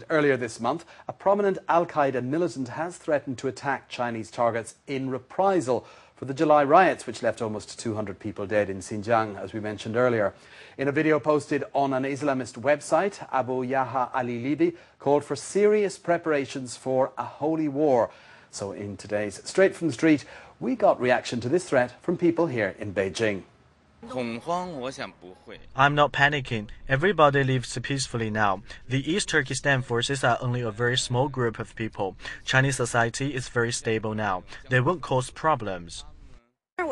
Earlier this month, a prominent Al-Qaida militant has threatened to attack Chinese targets in reprisal for the July riots, which left almost 200 people dead in Xinjiang, as we mentioned earlier. In a video posted on an Islamist website, Abu Yahya Ali-Libi called for serious preparations for a holy war. So in today's Straight from the Street, we got reaction to this threat from people here in Beijing. I'm not panicking. Everybody lives peacefully now. The East Turkestan forces are only a very small group of people. Chinese society is very stable now. They won't cause problems. I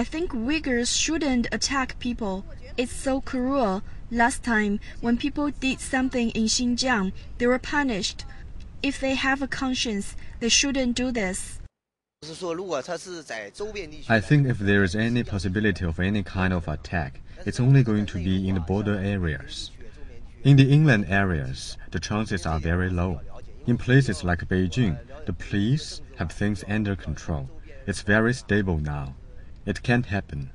think Uyghurs shouldn't attack people. It's so cruel. Last time, when people did something in Xinjiang, they were punished. If they have a conscience, they shouldn't do this. I think if there is any possibility of any kind of attack, it's only going to be in the border areas. In the inland areas, the chances are very low. In places like Beijing, the police have things under control. It's very stable now. It can't happen.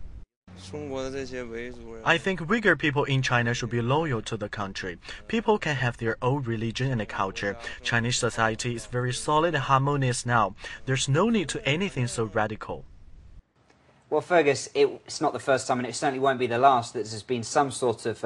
I think Uyghur people in China should be loyal to the country. People can have their own religion and culture. Chinese society is very solid and harmonious now. There's no need to anything so radical. Well, Fergus, it's not the first time, and it certainly won't be the last, that there's been some sort of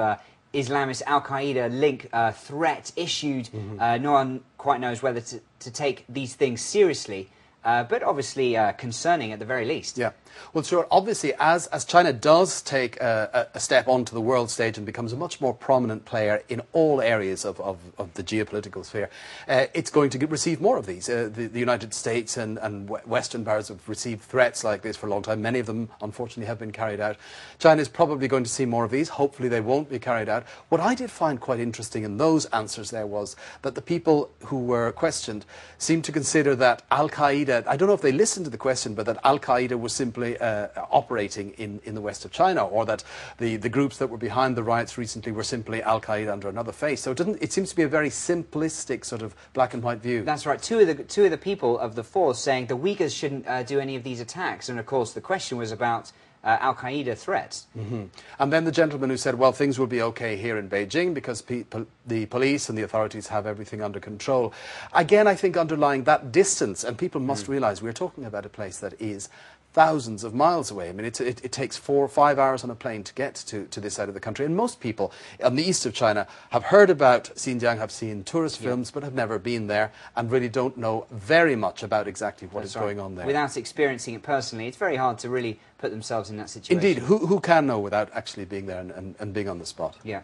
Islamist Al-Qaeda link threat issued. No one quite knows whether to take these things seriously. But obviously concerning at the very least. Yeah. Well, sure, obviously, as China does take a step onto the world stage and becomes a much more prominent player in all areas of the geopolitical sphere, it's going to receive more of these. The United States and Western powers have received threats like this for a long time. Many of them, unfortunately, have been carried out. China is probably going to see more of these. Hopefully, they won't be carried out. What I did find quite interesting in those answers there was that the people who were questioned seemed to consider that Al-Qaeda, I don't know if they listened to the question, but that Al-Qaeda was simply operating in the west of China, or that the groups that were behind the riots recently were simply Al-Qaeda under another face. So it seems to be a very simplistic sort of black and white view. That's right. Two of the people of the four saying the Uyghurs shouldn't do any of these attacks, and of course the question was about Al-Qaeda threats. And then the gentleman who said, well, things will be okay here in Beijing because the police and the authorities have everything under control. Again, I think underlying that distance, and people must realise we're talking about a place that is thousands of miles away. I mean, it takes 4 or 5 hours on a plane to get to this side of the country. And most people on the east of China have heard about Xinjiang, have seen tourist films, but have never been there and really don't know very much about exactly what is going on there. Without experiencing it personally, it's very hard to really put themselves in that situation. Indeed, who can know without actually being there and being on the spot? Yeah.